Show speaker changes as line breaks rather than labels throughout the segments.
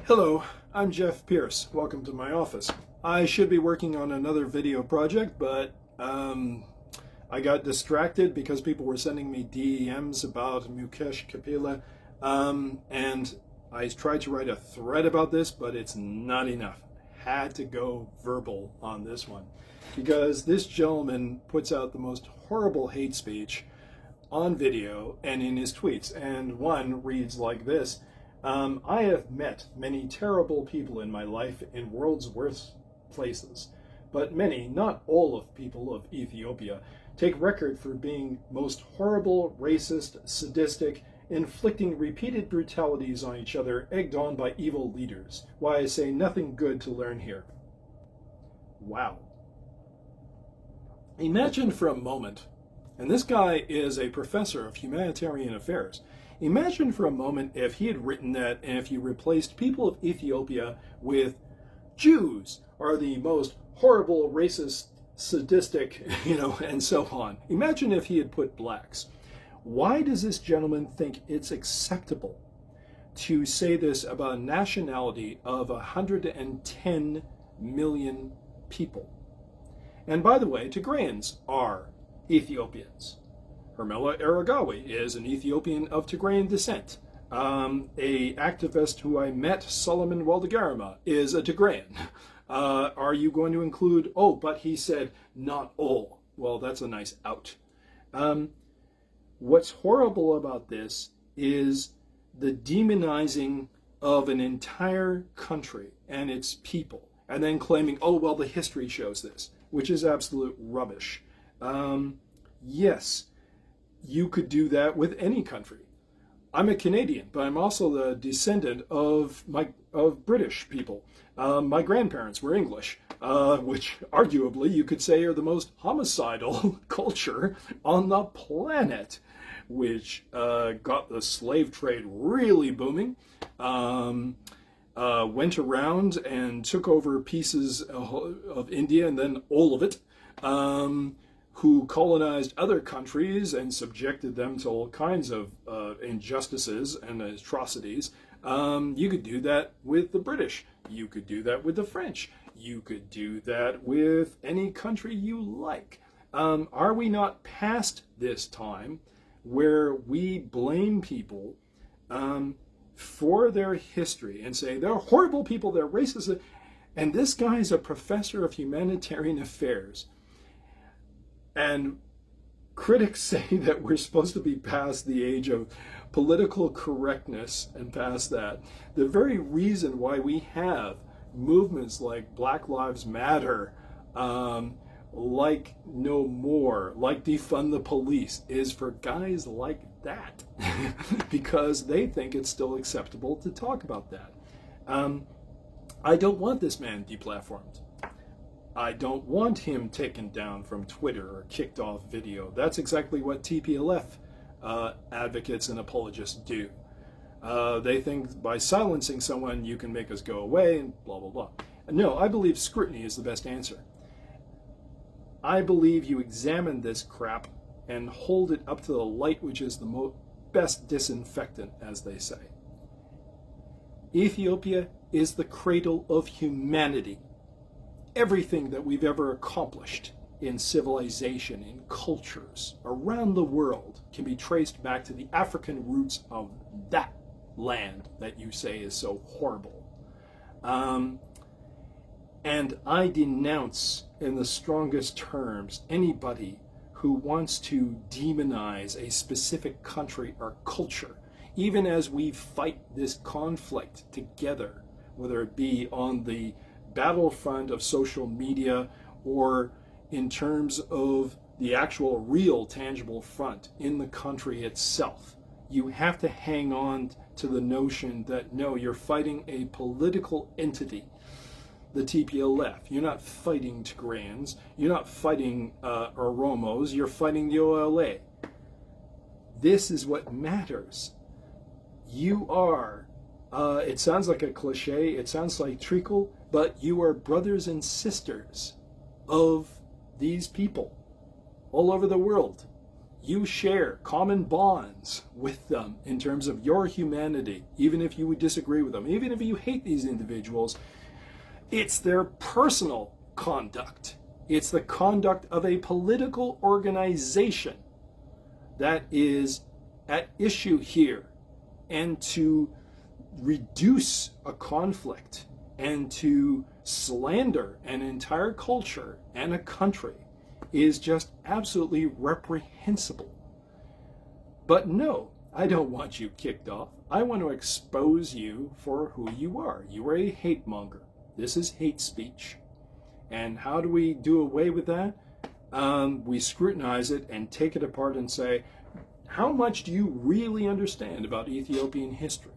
Hello, I'm Jeff Pearce. Welcome to my office. I should be working on another video project, but I got distracted because people were sending me DMs about Mukesh Kapila, and I tried to write a thread about this, but it's not enough. Had to go verbal on this one because this gentleman puts out the most horrible hate speech on video and in his tweets, and one reads like this. I have met many terrible people in my life in world's worst places, but many, not all of people of Ethiopia, take record for being most horrible, racist, sadistic, inflicting repeated brutalities on each other, egged on by evil leaders. Why I say nothing good to learn here. Wow. Imagine for a moment, and this guy is a professor of humanitarian affairs. Imagine for a moment if he had written that and if you replaced people of Ethiopia with Jews are the most horrible, racist, sadistic, and so on. Imagine if he had put blacks. Why does this gentleman think it's acceptable to say this about a nationality of 110 million people? And by the way, Tigrayans are Ethiopians. Hermela Aragawi is an Ethiopian of Tigrayan descent. A activist who I met, Solomon Waldegarima, is a Tigrayan. Are you going to include, but he said not all. Well, that's a nice out. What's horrible about this is the demonizing of an entire country and its people, and then claiming, the history shows this, which is absolute rubbish. Yes, you could do that with any country. I'm a Canadian, but I'm also the descendant of British people. My grandparents were English, which arguably you could say are the most homicidal culture on the planet, which got the slave trade really booming, went around and took over pieces of India and then all of it, who colonized other countries and subjected them to all kinds of injustices and atrocities. You could do that with the British. You could do that with the French. You could do that with any country you like. Are we not past this time where we blame people for their history and say they're horrible people, they're racist? And this guy is a professor of humanitarian affairs. And critics say that we're supposed to be past the age of political correctness and past that. The very reason why we have movements like Black Lives Matter, like No More, like Defund the Police, is for guys like that. Because they think it's still acceptable to talk about that. I don't want this man deplatformed. I don't want him taken down from Twitter or kicked off video. That's exactly what TPLF advocates and apologists do. They think by silencing someone you can make us go away and blah, blah, blah. No, I believe scrutiny is the best answer. I believe you examine this crap and hold it up to the light, which is the best disinfectant, as they say. Ethiopia is the cradle of humanity. Everything that we've ever accomplished in civilization, in cultures around the world can be traced back to the African roots of that land that you say is so horrible. And I denounce in the strongest terms anybody who wants to demonize a specific country or culture, even as we fight this conflict together, whether it be on the battlefront of social media or in terms of the actual real tangible front in the country itself. You have to hang on to the notion that no, you're fighting a political entity, the TPLF. You're not fighting Tigrayans, you're not fighting Oromos, you're fighting the OLA. This is what matters. You are, it sounds like a cliche, it sounds like treacle, but you are brothers and sisters of these people all over the world. You share common bonds with them in terms of your humanity, even if you would disagree with them, even if you hate these individuals. It's their personal conduct. It's the conduct of a political organization that is at issue here. And to reduce a conflict and to slander an entire culture and a country is just absolutely reprehensible. But no, I don't want you kicked off. I want to expose you for who you are. You are a hate monger. This is hate speech. And how do we do away with that? We scrutinize it and take it apart and say, how much do you really understand about Ethiopian history?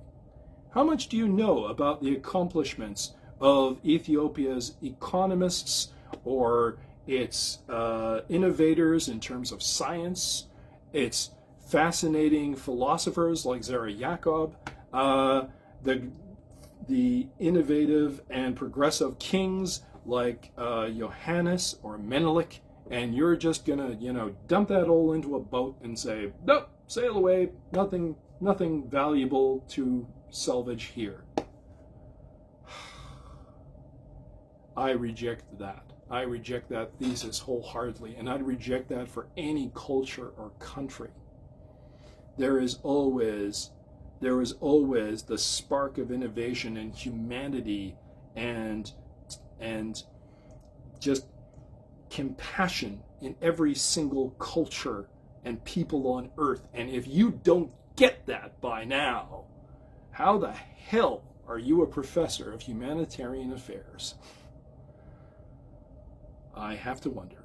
How much do you know about the accomplishments of Ethiopia's economists or its innovators in terms of science, its fascinating philosophers like Zara Yacob, the innovative and progressive kings like Johannes or Menelik, and you're just gonna, dump that all into a boat and say, nope, sail away, nothing valuable to salvage here. I reject that. I reject that thesis wholeheartedly, and I'd reject that for any culture or country. There is always the spark of innovation and humanity and just compassion in every single culture and people on earth. And if you don't get that by now, how the hell are you a professor of humanitarian affairs? I have to wonder.